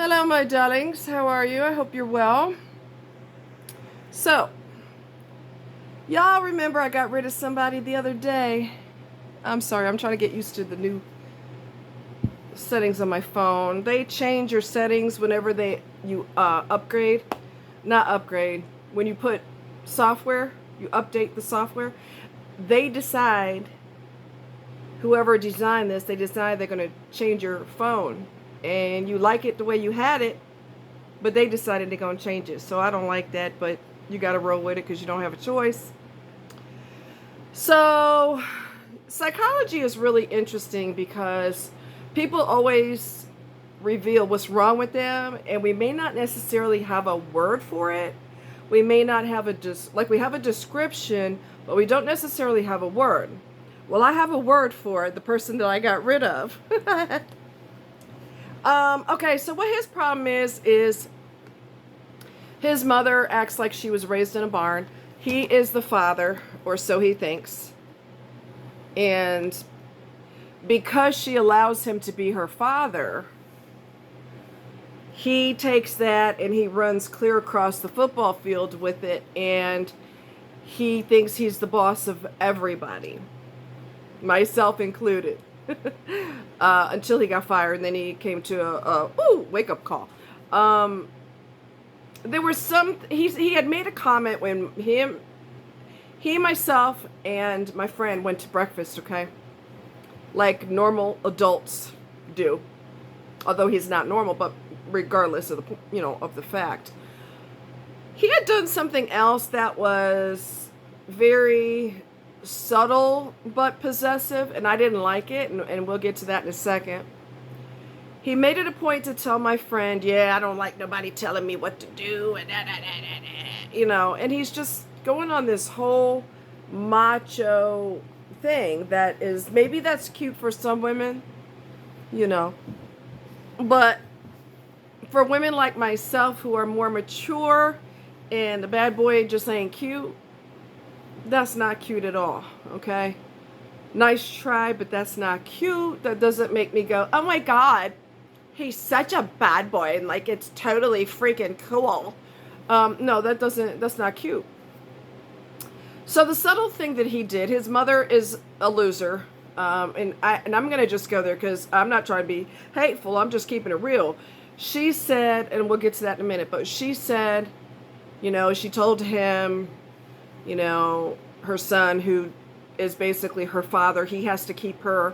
Hello, my darlings. How are you? I hope you're well. So, y'all remember I got rid of somebody the other day. I'm sorry, I'm trying to get used to the new settings on my phone. They change your settings whenever you upgrade. Not upgrade. When you put software, you update the software. They decide, whoever designed this, they decide they're going to change your phone. And you like it the way you had it, but they decided they're going to change it. So I don't like that, but you got to roll with it because you don't have a choice. So psychology is really interesting because people always reveal what's wrong with them, and we may not necessarily have a word for it. We may not have we have a description, but we don't necessarily have a word. Well, I have a word for it, the person that I got rid of. Okay, so what his problem is his mother acts like she was raised in a barn. He is the father, or so he thinks. And because she allows him to be her father, he takes that and he runs clear across the football field with it, and he thinks he's the boss of everybody, myself included. Until he got fired, and then he came to a wake-up call. There was he had made a comment when he, myself, and my friend went to breakfast, okay? Like normal adults do. Although he's not normal, but regardless of the fact. He had done something else that was very subtle but possessive, and I didn't like it, and we'll get to that in a second. He made it a point to tell my friend, I don't like nobody telling me what to do, and and he's just going on this whole macho thing that is, maybe that's cute for some women, but for women like myself who are more mature and the bad boy just ain't cute, that's not cute at all, okay? Nice try, but that's not cute. That doesn't make me go, oh my God, he's such a bad boy, and like it's totally freaking cool. No, that's not cute. So the subtle thing that he did, his mother is a loser, and I'm gonna just go there because I'm not trying to be hateful. I'm just keeping it real. She said, and we'll get to that in a minute, but she said, she told him, her son, who is basically her father, he has to keep her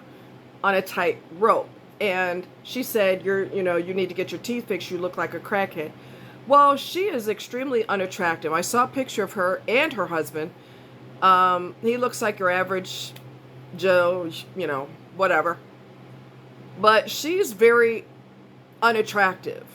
on a tight rope. And she said, you need to get your teeth fixed. You look like a crackhead. Well, she is extremely unattractive. I saw a picture of her and her husband. He looks like your average Joe, whatever. But she's very unattractive.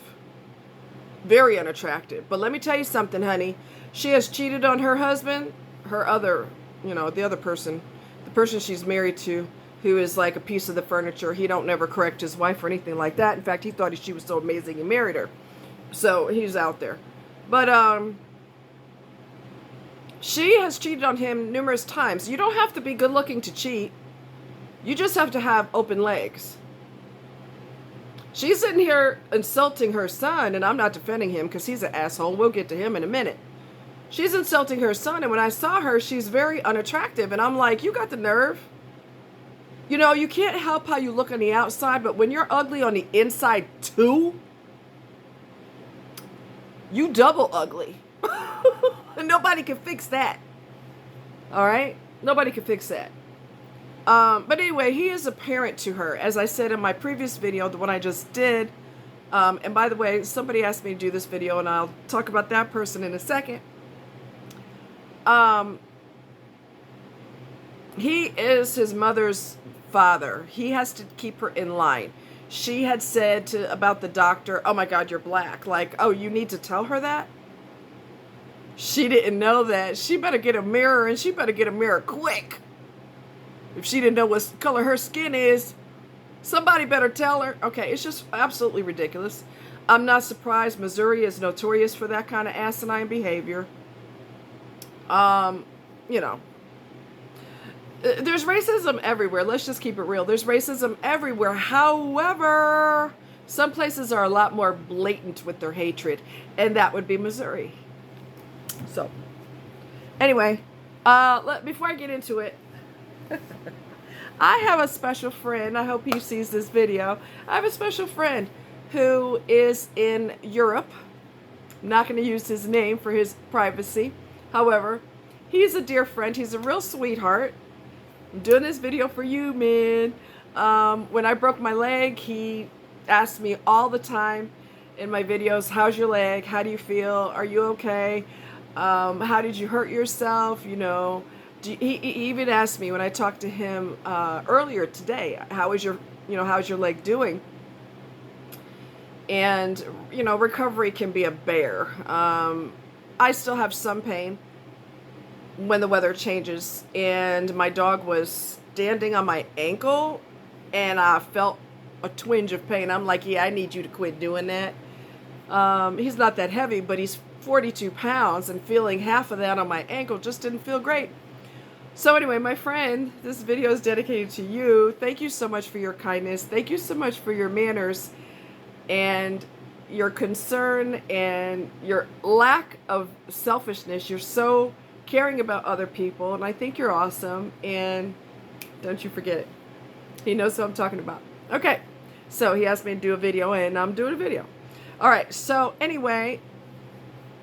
Very unattractive. But let me tell you something, honey. She has cheated on her husband, her other, the other person, the person she's married to, who is like a piece of the furniture. He don't never correct his wife or anything like that. In fact, he thought she was so amazing he married her. So he's out there. But she has cheated on him numerous times. You don't have to be good looking to cheat. You just have to have open legs. She's sitting here insulting her son, and I'm not defending him because he's an asshole. We'll get to him in a minute. She's insulting her son, and when I saw her, she's very unattractive, and I'm like, you got the nerve? You can't help how you look on the outside, but when you're ugly on the inside too, you double ugly. And nobody can fix that. All right? Nobody can fix that. But anyway, he is a parent to her. As I said in my previous video, the one I just did, and by the way, somebody asked me to do this video, and I'll talk about that person in a second. He is his mother's father. He has to keep her in line. She had said about the doctor, oh my God, you're black. Like, oh, you need to tell her that? She didn't know that. She better get a mirror, and she better get a mirror quick. If she didn't know what color her skin is, somebody better tell her. Okay, it's just absolutely ridiculous. I'm not surprised. Missouri is notorious for that kind of asinine behavior. There's racism everywhere. Let's just keep it real. There's racism everywhere. However, Some places are a lot more blatant with their hatred, and that would be Missouri. So, anyway, before I get into it, I have a special friend. I hope he sees this video. I have a special friend who is in Europe. I'm not going to use his name for his privacy. However, he's a dear friend. He's a real sweetheart. I'm doing this video for you, man. When I broke my leg, he asked me all the time in my videos, how's your leg? How do you feel? Are you okay? How did you hurt yourself? You know, he even asked me when I talked to him earlier today, how's your leg doing? And, you know, recovery can be a bear. I still have some pain when the weather changes, and my dog was standing on my ankle, and I felt a twinge of pain. I'm like, yeah, I need you to quit doing that. He's not that heavy, but he's 42 pounds, and feeling half of that on my ankle just didn't feel great. So anyway, my friend, this video is dedicated to you. Thank you so much for your kindness. Thank you so much for your manners and your concern and your lack of selfishness. You're so caring about other people, and I think you're awesome, and don't you forget it. He knows what I'm talking about. Okay, so he asked me to do a video, and I'm doing a video. All right, so anyway,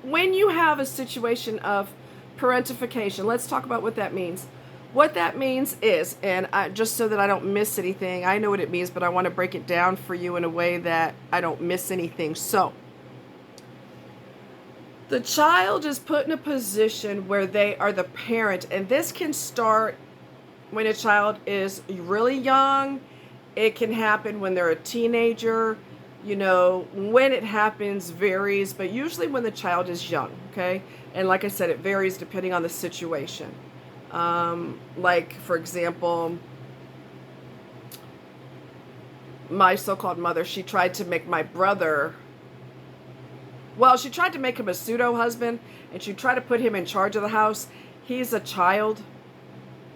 when you have a situation of parentification, let's talk about what that means. What that means is, and just so that I don't miss anything, I know what it means, but I want to break it down for you in a way that I don't miss anything. So, the child is put in a position where they are the parent, and this can start when a child is really young. It can happen when they're a teenager. You know, when it happens varies, but usually when the child is young, okay? And like I said, it varies depending on the situation. Like, for example, my so-called mother, she tried to make my brother, well, she tried to make him a pseudo-husband, and she tried to put him in charge of the house. He's a child,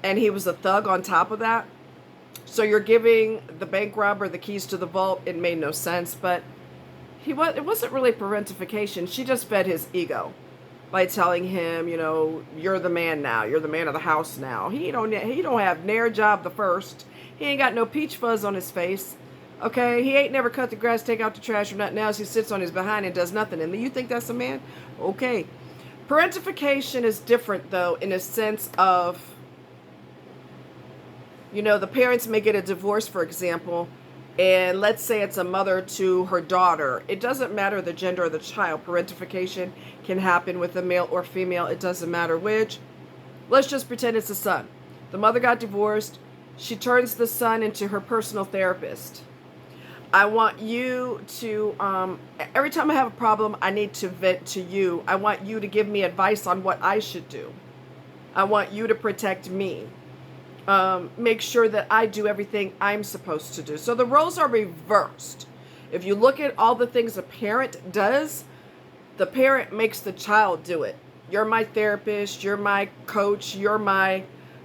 and he was a thug on top of that. So you're giving the bank robber the keys to the vault. It made no sense, but it wasn't really parentification. She just fed his ego by telling him, you know, you're the man now. You're the man of the house now. He don't have ne'er job the first. He ain't got no peach fuzz on his face. Okay, he ain't never cut the grass, take out the trash, or nothing else. He sits on his behind and does nothing. And you think that's a man? Okay. Parentification is different, though, in a sense of, you know, the parents may get a divorce, for example, and let's say it's a mother to her daughter. It doesn't matter the gender of the child. Parentification can happen with a male or female. It doesn't matter which. Let's just pretend it's a son. The mother got divorced. She turns the son into her personal therapist. I want you to, every time I have a problem, I need to vent to you. I want you to give me advice on what I should do. I want you to protect me. Make sure that I do everything I'm supposed to do. So the roles are reversed. If you look at all the things a parent does, the parent makes the child do it. You're my therapist, you're my coach, you're my,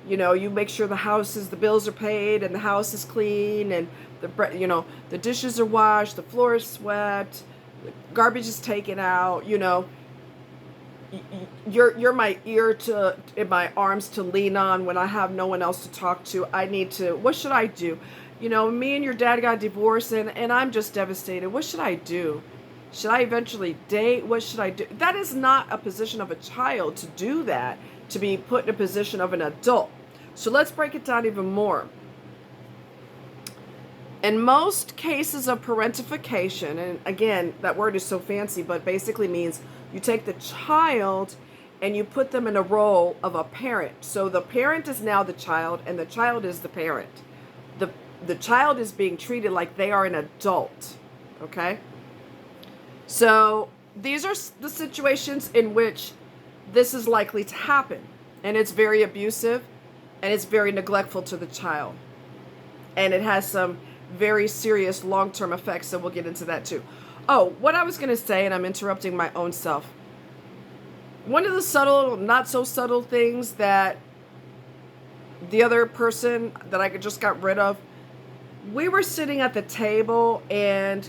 you know, you make sure the bills are paid and the house is clean and the dishes are washed, the floor is swept, the garbage is taken out, you know. You're my ear in my arms to lean on when I have no one else to talk to. What should I do? You know, me and your dad got divorced and I'm just devastated. What should I do? Should I eventually date? What should I do? That is not a position of a child to do that, to be put in a position of an adult. So let's break it down even more. In most cases of parentification, and again, that word is so fancy, but basically means you take the child and you put them in a role of a parent. So the parent is now the child and the child is the parent. The child is being treated like they are an adult, okay? So these are the situations in which this is likely to happen. And it's very abusive and it's very neglectful to the child. And it has some very serious long-term effects, so we'll get into that too. Oh, what I was going to say, and I'm interrupting my own self. One of the subtle, not so subtle things that the other person that I just got rid of, we were sitting at the table and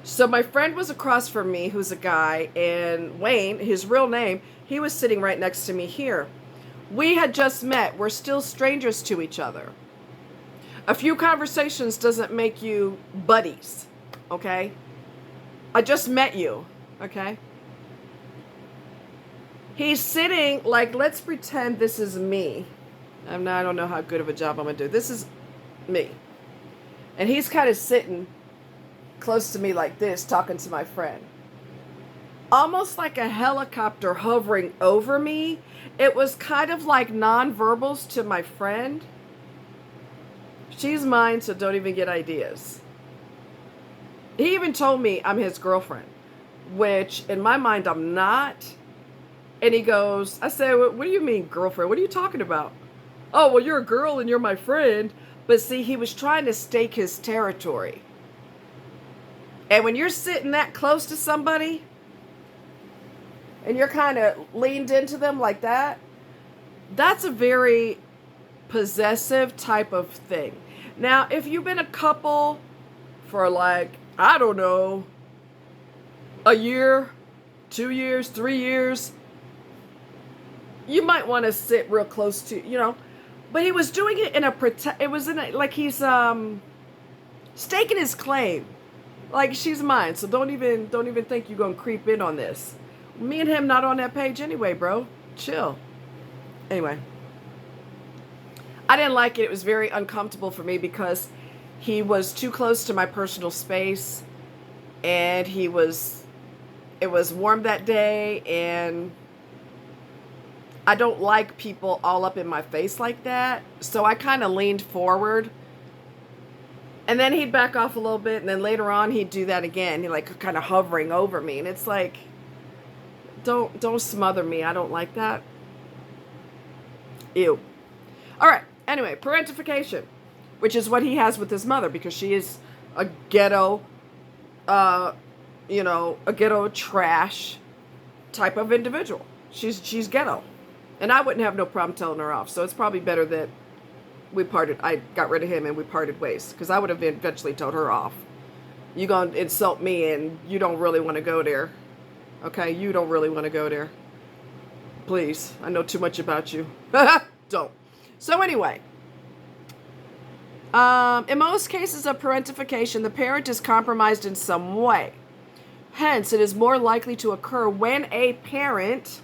So my friend was across from me, who's a guy, and Wayne, his real name, he was sitting right next to me here. We had just met. We're still strangers to each other. A few conversations doesn't make you buddies, okay? I just met you, okay? He's sitting, like, let's pretend this is me. I don't know how good of a job I'm going to do. This is me. And he's kind of sitting close to me like this, talking to my friend. Almost like a helicopter hovering over me. It was kind of like nonverbals to my friend. She's mine, so don't even get ideas. He even told me I'm his girlfriend, which in my mind I'm not. And he goes, I said, what do you mean girlfriend? What are you talking about? Oh, well, you're a girl and you're my friend. But see, he was trying to stake his territory. And when you're sitting that close to somebody and you're kind of leaned into them like that, that's a very possessive type of thing. Now, if you've been a couple for like, I don't know, a year, 2 years, 3 years, you might want to sit real close to, you know. But he was doing it in a like he's staking his claim. Like, she's mine, so don't even think you're gonna creep in on this. Me and him not on that page anyway, bro. Chill. Anyway, I didn't like it. It was very uncomfortable for me because he was too close to my personal space, and it was warm that day, and I don't like people all up in my face like that. So I kind of leaned forward. And then he'd back off a little bit, and then later on he'd do that again. He like kind of hovering over me, and it's like, don't smother me. I don't like that. Ew. All right. Anyway, parentification, which is what he has with his mother, because she is a ghetto, a ghetto trash type of individual. She's ghetto, and I wouldn't have no problem telling her off. So it's probably better that I got rid of him and we parted ways, because I would have eventually told her off. You gonna insult me and you don't really want to go there. Okay, you don't really want to go there. Please, I know too much about you. Don't. So anyway, in most cases of parentification, the parent is compromised in some way. Hence, it is more likely to occur when a parent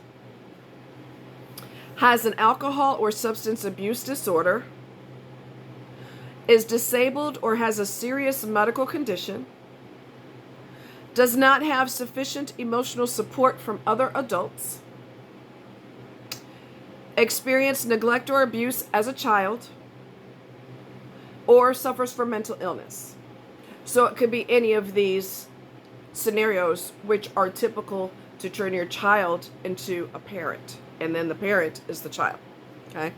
has an alcohol or substance abuse disorder, is disabled or has a serious medical condition, does not have sufficient emotional support from other adults, experienced neglect or abuse as a child, or suffers from mental illness. So it could be any of these scenarios which are typical to turn your child into a parent, and then the parent is the child. Okay?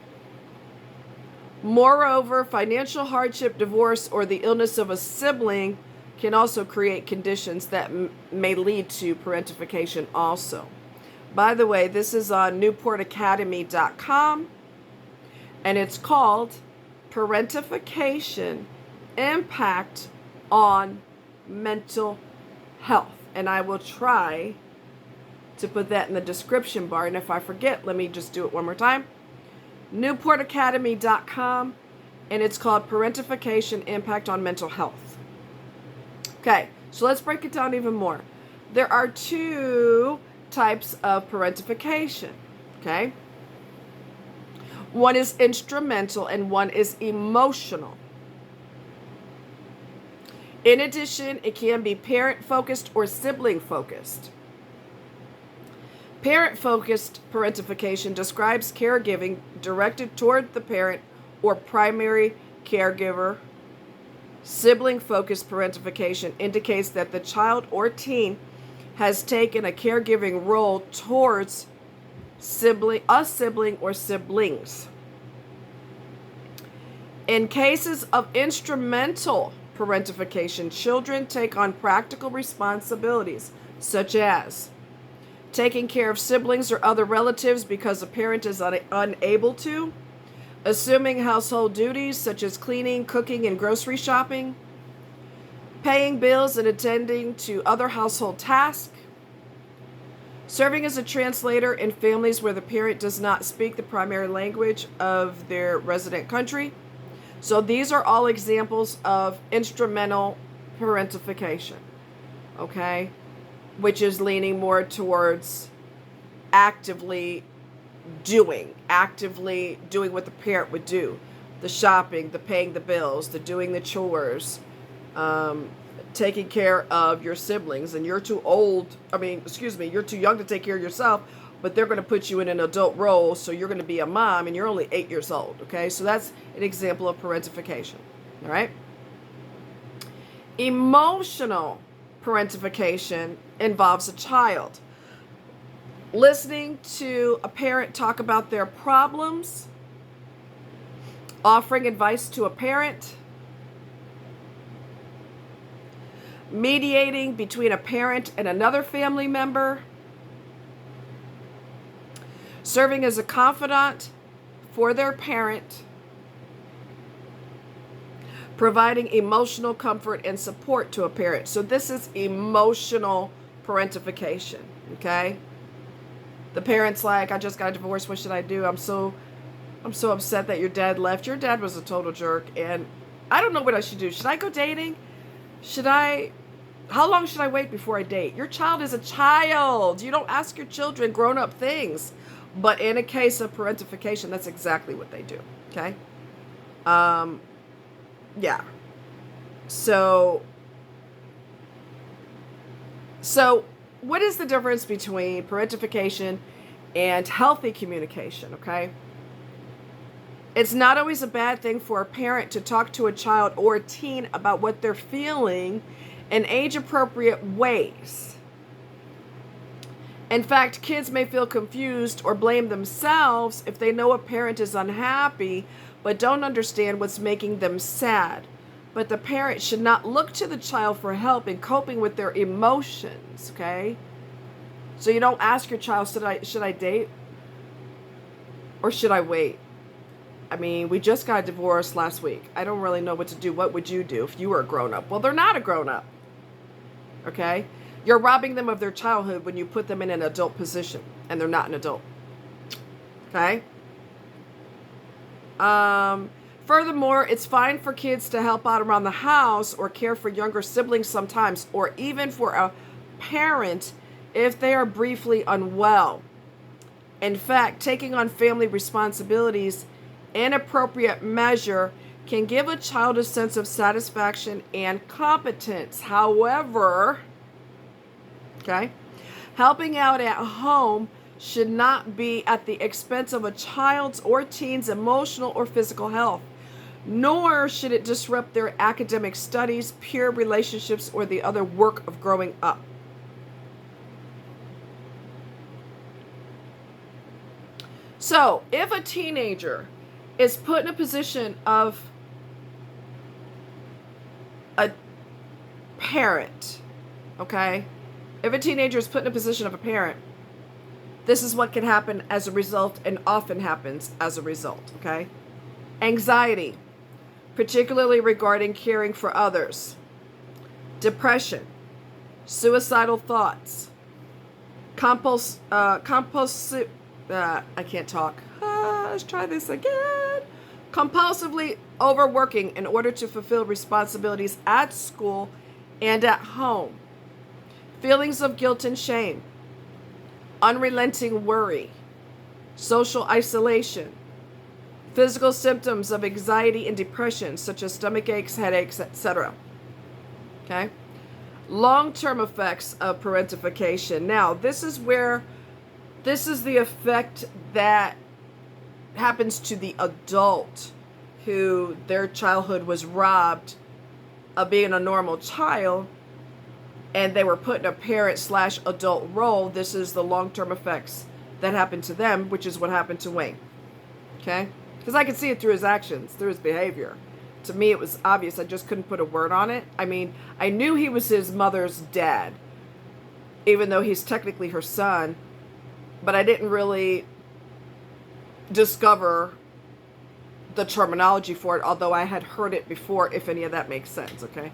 Moreover, financial hardship, divorce, or the illness of a sibling can also create conditions that may lead to parentification also. By the way, this is on newportacademy.com, and it's called Parentification, Impact on Mental Health. And I will try to put that in the description bar, and if I forget, let me just do it one more time. newportacademy.com, and it's called Parentification, Impact on Mental Health. Okay, so let's break it down even more. There are two types of parentification, okay? One is instrumental and one is emotional. In addition, it can be parent-focused or sibling-focused. Parent-focused parentification describes caregiving directed toward the parent or primary caregiver. Sibling-focused parentification indicates that the child or teen has taken a caregiving role towards a sibling or siblings. In cases of instrumental parentification, children take on practical responsibilities such as taking care of siblings or other relatives because a parent is unable to, assuming household duties such as cleaning, cooking, and grocery shopping, paying bills and attending to other household tasks, serving as a translator in families where the parent does not speak the primary language of their resident country. So these are all examples of instrumental parentification, okay? Which is leaning more towards actively doing what the parent would do. The shopping, the paying the bills, the doing the chores, taking care of your siblings. And you're too you're too young to take care of yourself, but they're going to put you in an adult role, so you're going to be a mom, and you're only 8 years old, okay? So that's an example of parentification, all right? Emotional parentification involves a child listening to a parent talk about their problems, offering advice to a parent, mediating between a parent and another family member, serving as a confidant for their parent, providing emotional comfort and support to a parent. So this is emotional parentification, okay? The parent's like, I just got a divorce, what should I do? I'm so upset that your dad left. Your dad was a total jerk, and I don't know what I should do. Should I go dating? How long should I wait before I date? Your child is a child. You don't ask your children grown-up things. But in a case of parentification, that's exactly what they do, okay? Yeah. So what is the difference between parentification and healthy communication, okay? It's not always a bad thing for a parent to talk to a child or a teen about what they're feeling in age-appropriate ways. In fact, kids may feel confused or blame themselves if they know a parent is unhappy but don't understand what's making them sad. But the parent should not look to the child for help in coping with their emotions, okay? So you don't ask your child, should I date or should I wait? I mean, we just got divorced last week. I don't really know what to do. What would you do if you were a grown-up? Well, they're not a grown-up, okay? You're robbing them of their childhood when you put them in an adult position, and they're not an adult, okay? Furthermore, it's fine for kids to help out around the house or care for younger siblings sometimes, or even for a parent if they are briefly unwell. In fact, taking on family responsibilities in appropriate measure can give a child a sense of satisfaction and competence. However, okay, helping out at home should not be at the expense of a child's or teen's emotional or physical health, nor should it disrupt their academic studies, peer relationships, or the other work of growing up. So, if a teenager is put in a position of a parent, okay? If a teenager is put in a position of a parent, this is what can happen as a result, and often happens as a result, okay? Anxiety, particularly regarding caring for others. Depression, suicidal thoughts, compulsive, I can't talk. Let's try this again. Compulsively overworking in order to fulfill responsibilities at school and at home. Feelings of guilt and shame. Unrelenting worry. Social isolation. Physical symptoms of anxiety and depression, such as stomach aches, headaches, etc. Okay? Long-term effects of parentification. Now, this is the effect that happens to the adult who their childhood was robbed of being a normal child, and they were put in a parent/adult role. This is the long-term effects that happened to them, which is what happened to Wayne. Okay? Because I could see it through his actions, through his behavior. To me, it was obvious. I just couldn't put a word on it. I mean, I knew he was his mother's dad, even though he's technically her son, but I didn't really discover the terminology for it, although I had heard it before, if any of that makes sense, okay?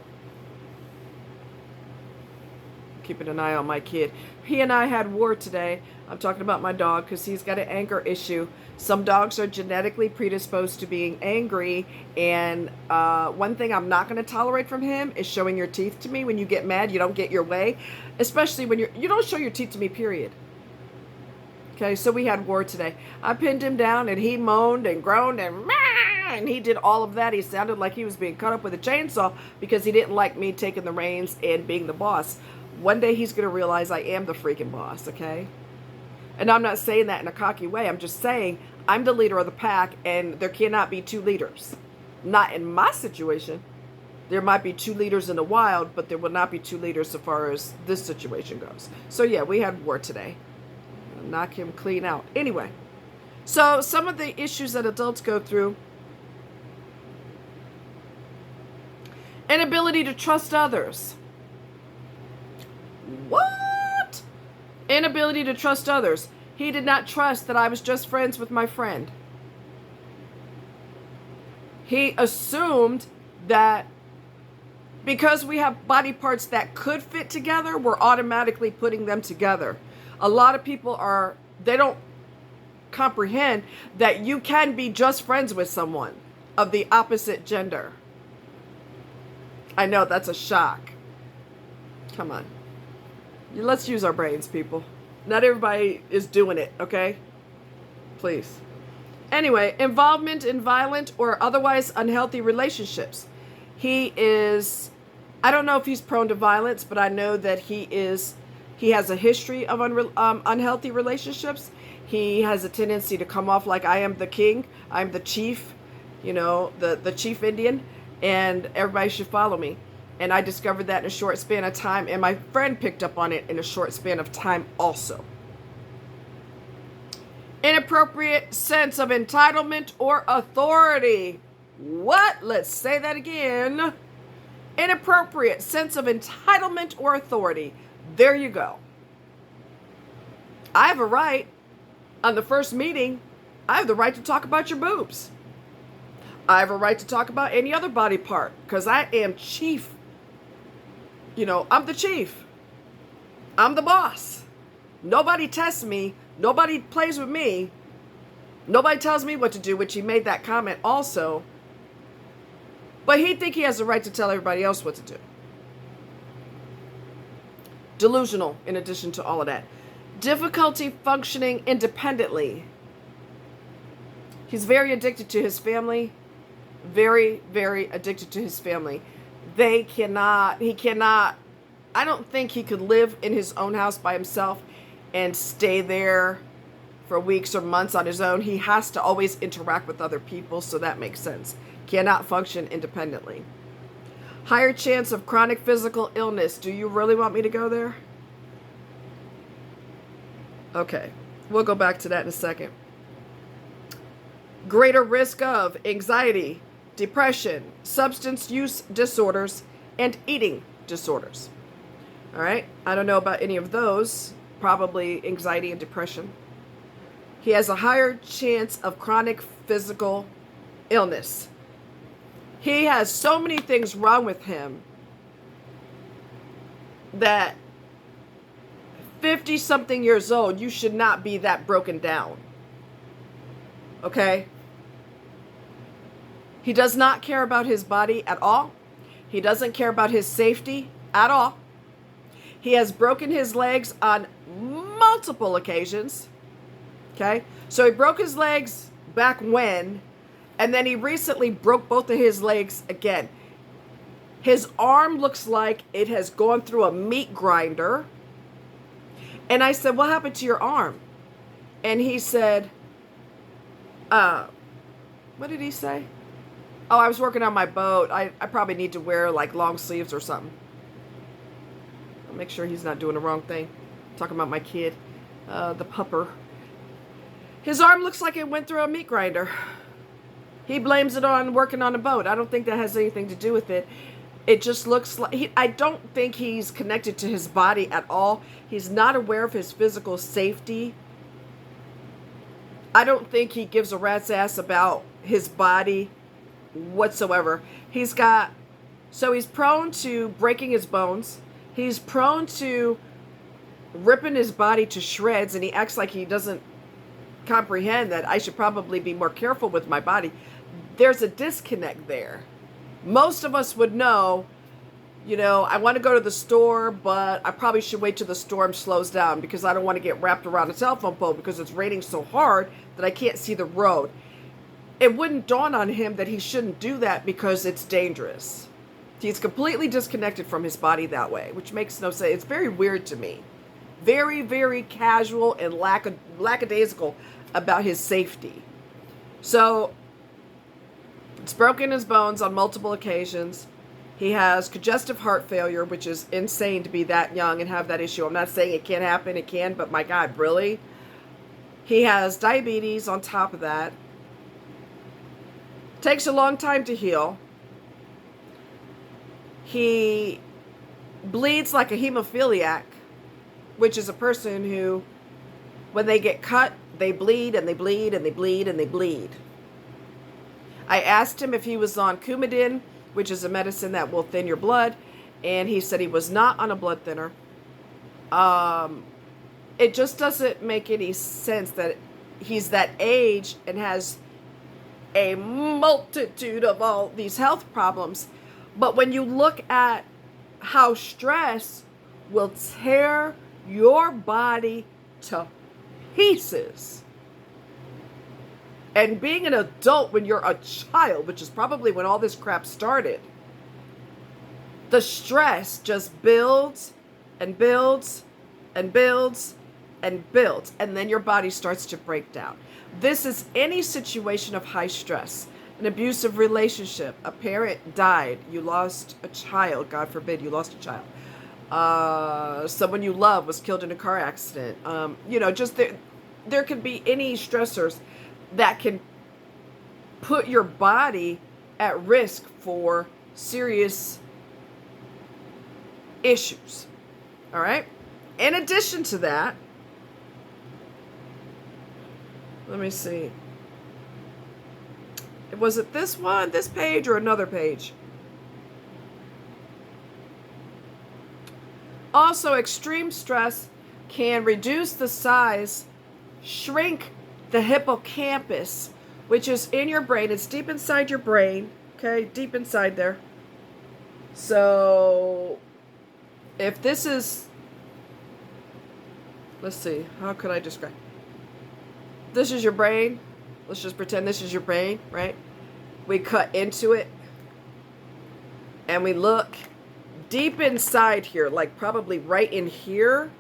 keeping an eye on my kid. He and I had war today. I'm talking about my dog because he's got an anger issue. Some dogs are genetically predisposed to being angry, and one thing I'm not going to tolerate from him is showing your teeth to me. When you get mad, you don't get your way, especially when you don't show your teeth to me, period. Okay, so we had war today. I pinned him down, and he moaned and groaned and he did all of that. He sounded like he was being cut up with a chainsaw because he didn't like me taking the reins and being the boss. One day he's going to realize I am the freaking boss, okay? And I'm not saying that in a cocky way. I'm just saying I'm the leader of the pack, and there cannot be two leaders. Not in my situation. There might be two leaders in the wild, but there will not be two leaders so far as this situation goes. So yeah, we had war today. Knock him clean out. Anyway, so some of the issues that adults go through: inability to trust others. What? Inability to trust others. He did not trust that I was just friends with my friend. He assumed that because we have body parts that could fit together, we're automatically putting them together. A lot of people they don't comprehend that you can be just friends with someone of the opposite gender. I know that's a shock. Come on. Let's use our brains, people. Not everybody is doing it, okay? Please. Anyway, involvement in violent or otherwise unhealthy relationships. I don't know if he's prone to violence, but I know that he has a history of unhealthy relationships. He has a tendency to come off like I am the king, I'm the chief, the chief Indian, and everybody should follow me. And I discovered that in a short span of time, and my friend picked up on it in a short span of time also. Inappropriate sense of entitlement or authority. What? Let's say that again. Inappropriate sense of entitlement or authority. There you go. I have a right. On the first meeting, I have the right to talk about your boobs. I have a right to talk about any other body part because I am chief. I'm the chief. I'm the boss. Nobody tests me. Nobody plays with me. Nobody tells me what to do, which he made that comment also. But he think he has the right to tell everybody else what to do. Delusional, in addition to all of that. Difficulty functioning independently. He's very addicted to his family. Very, very addicted to his family. He cannot, I don't think he could live in his own house by himself and stay there for weeks or months on his own. He has to always interact with other people, so that makes sense. Cannot function independently. Higher chance of chronic physical illness. Do you really want me to go there? Okay, we'll go back to that in a second. Greater risk of anxiety, depression, substance use disorders, and eating disorders. All right, I don't know about any of those. Probably anxiety and depression. He has a higher chance of chronic physical illness. He has so many things wrong with him that 50-something years old, you should not be that broken down. Okay? He does not care about his body at all. He doesn't care about his safety at all. He has broken his legs on multiple occasions. Okay? So he broke his legs back when, and then he recently broke both of his legs again. His arm looks like it has gone through a meat grinder. And I said, what happened to your arm? And he said, what did he say? Oh, I was working on my boat. I probably need to wear like long sleeves or something. I'll make sure he's not doing the wrong thing. I'm talking about my kid, the pupper. His arm looks like it went through a meat grinder. He blames it on working on a boat. I don't think that has anything to do with it. It just looks like, I don't think he's connected to his body at all. He's not aware of his physical safety. I don't think he gives a rat's ass about his body whatsoever. He's prone to breaking his bones. He's prone to ripping his body to shreds, and he acts like he doesn't comprehend that I should probably be more careful with my body. There's a disconnect there. Most of us would know, I want to go to the store, but I probably should wait till the storm slows down because I don't want to get wrapped around a telephone pole because it's raining so hard that I can't see the road. It wouldn't dawn on him that he shouldn't do that because it's dangerous. He's completely disconnected from his body that way, which makes no sense. It's very weird to me. Very, very casual and lackadaisical about his safety. So, it's broken his bones on multiple occasions. He has congestive heart failure, which is insane to be that young and have that issue. I'm not saying it can't happen, it can, but my God, really? He has diabetes on top of that. Takes a long time to heal. He bleeds like a hemophiliac, which is a person who, when they get cut, they bleed and they bleed and they bleed and they bleed. I asked him if he was on Coumadin, which is a medicine that will thin your blood, and he said he was not on a blood thinner. It just doesn't make any sense that he's that age and has a multitude of all these health problems. But when you look at how stress will tear your body to pieces, and being an adult when you're a child, which is probably when all this crap started, the stress just builds and builds and builds and builds, and then your body starts to break down. This is any situation of high stress. An abusive relationship, a parent died, you lost a child, God forbid you lost a child. Someone you love was killed in a car accident. Just there could be any stressors that can put your body at risk for serious issues. All right? In addition to that, let me see. Was it this one, this page, or another page? Also, extreme stress can reduce the size, shrink the hippocampus, which is in your brain. It's deep inside your brain, okay? Deep inside there. So, if this is, let's see, how could I describe? This is your brain. Let's just pretend this is your brain, right? We cut into it and we look deep inside here, like probably right in here,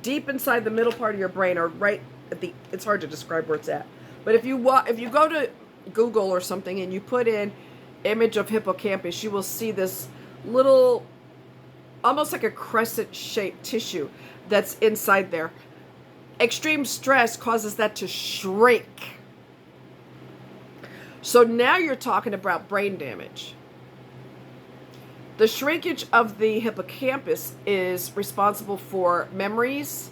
deep inside the middle part of your brain, or right at the, it's hard to describe where it's at. But if you go to Google or something and you put in image of hippocampus, you will see this little, almost like a crescent shaped tissue that's inside there. Extreme stress causes that to shrink. So now you're talking about brain damage. The shrinkage of the hippocampus is responsible for memories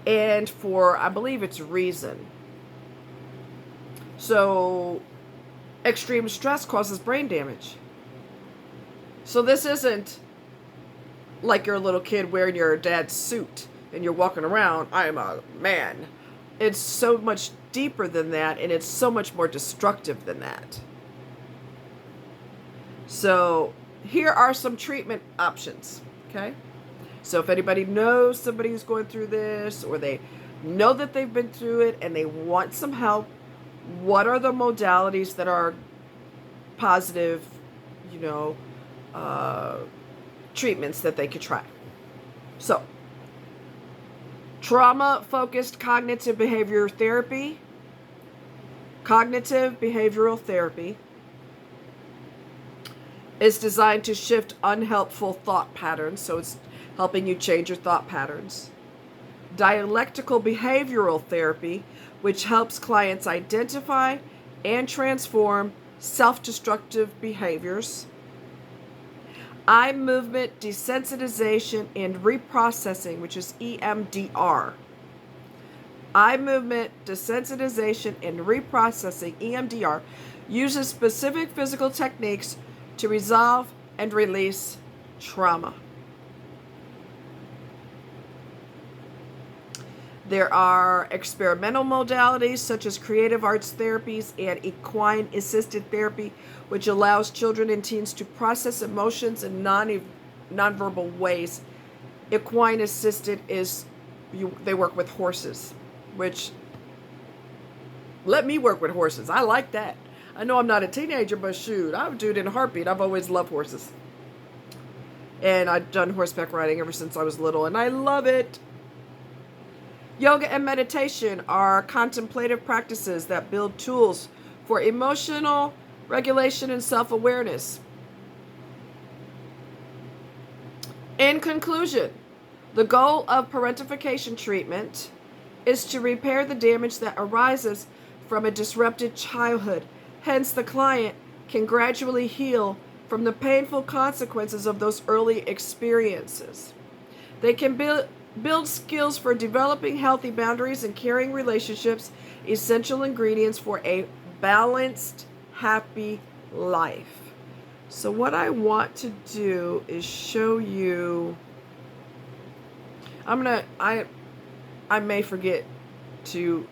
and for, I believe it's reason. So extreme stress causes brain damage. So this isn't like you're a little kid wearing your dad's suit and you're walking around, I am a man. It's so much deeper than that, and it's so much more destructive than that. So here are some treatment options, okay? So if anybody knows somebody who's going through this, or they know that they've been through it and they want some help, what are the modalities that are positive, treatments that they could try? So, trauma-focused cognitive behavioral therapy. Cognitive behavioral therapy is designed to shift unhelpful thought patterns, so it's helping you change your thought patterns. Dialectical behavioral therapy, which helps clients identify and transform self-destructive behaviors. Eye movement desensitization and reprocessing, which is EMDR. Eye movement desensitization and reprocessing, EMDR, uses specific physical techniques to resolve and release trauma. There are experimental modalities such as creative arts therapies and equine assisted therapy, which allows children and teens to process emotions in nonverbal ways. Equine assisted is they work with horses, which let me work with horses. I like that. I know I'm not a teenager, but shoot, I would do it in a heartbeat. I've always loved horses. And I've done horseback riding ever since I was little, and I love it. Yoga and meditation are contemplative practices that build tools for emotional regulation and self-awareness. In conclusion, the goal of parentification treatment is to repair the damage that arises from a disrupted childhood. Hence, the client can gradually heal from the painful consequences of those early experiences. They can build skills for developing healthy boundaries and caring relationships, essential ingredients for a balanced, happy life. So what I want to do is show you, I may forget to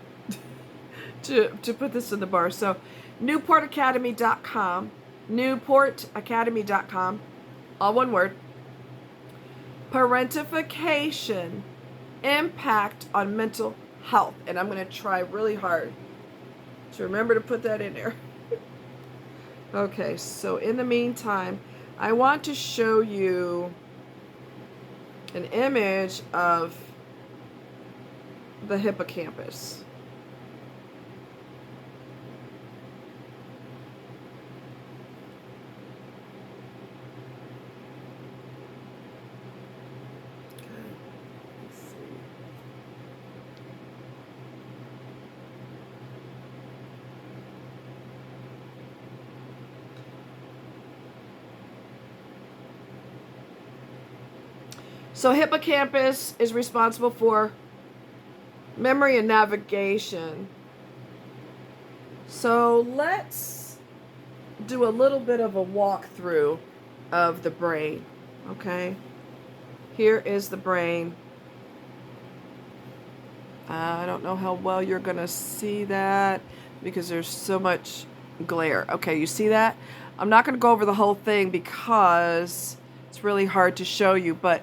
put this in the bar. So newportacademy.com, newportacademy.com, all one word. Parentification, impact on mental health. And I'm going to try really hard to remember to put that in there. Okay, so in the meantime, I want to show you an image of the hippocampus. So hippocampus is responsible for memory and navigation. So let's do a little bit of a walkthrough of the brain, okay? Here is the brain. I don't know how well you're going to see that because there's so much glare. Okay, you see that? I'm not going to go over the whole thing because it's really hard to show you, but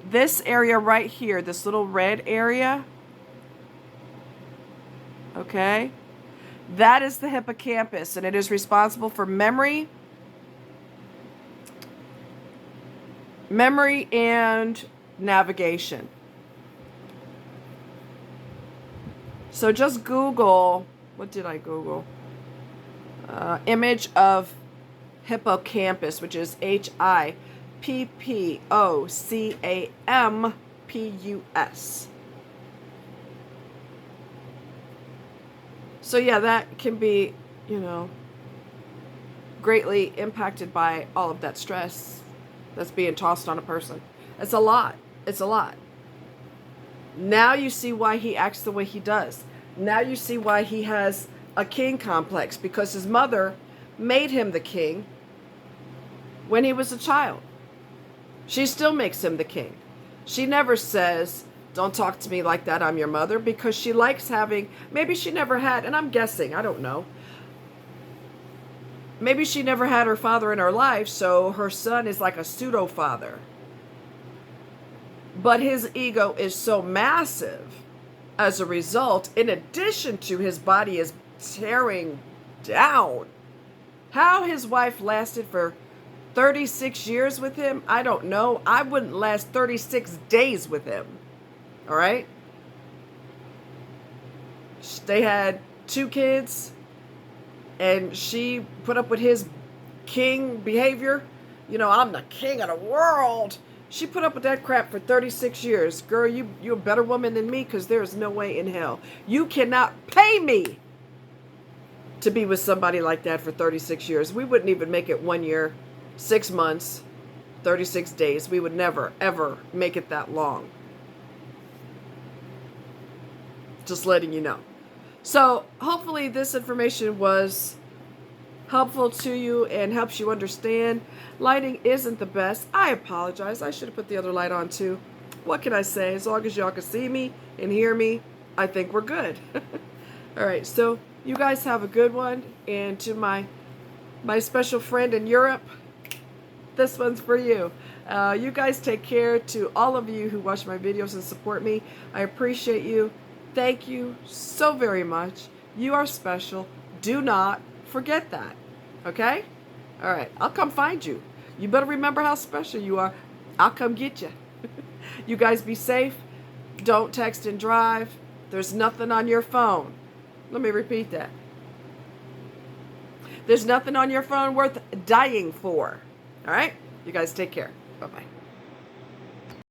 this area right here, this little red area, okay, that is the hippocampus, and it is responsible for memory and navigation. So just Google, what did I Google? Image of hippocampus, which is HIPPOCAMPUS. So yeah, that can be, greatly impacted by all of that stress that's being tossed on a person. It's a lot. It's a lot. Now you see why he acts the way he does. Now you see why he has a king complex, because his mother made him the king when he was a child. She still makes him the king. She never says, don't talk to me like that, I'm your mother, because she likes having, maybe she never had, and I'm guessing, I don't know. Maybe she never had her father in her life, so her son is like a pseudo-father. But his ego is so massive as a result, in addition to his body is tearing down. How his wife lasted for 36 years with him, I don't know. I wouldn't last 36 days with him. All right? They had 2 kids, and she put up with his king behavior. I'm the king of the world. She put up with that crap for 36 years. Girl, you're a better woman than me, because there is no way in hell. You cannot pay me to be with somebody like that for 36 years. We wouldn't even make it 1 year, 6 months, 36 days. We would never, ever make it that long. Just letting you know. So hopefully this information was helpful to you and helps you understand. Lighting isn't the best. I apologize. I should have put the other light on too. What can I say? As long as y'all can see me and hear me, I think we're good. All right, so you guys have a good one. And to my special friend in Europe, this one's for you. You guys take care. To all of you who watch my videos and support me, I appreciate you. Thank you so very much. You are special. Do not forget that. Okay? All right, I'll come find you. You better remember how special you are. I'll come get you. You guys be safe. Don't text and drive. There's nothing on your phone. Let me repeat that. There's nothing on your phone worth dying for. All right? You guys take care. Bye-bye.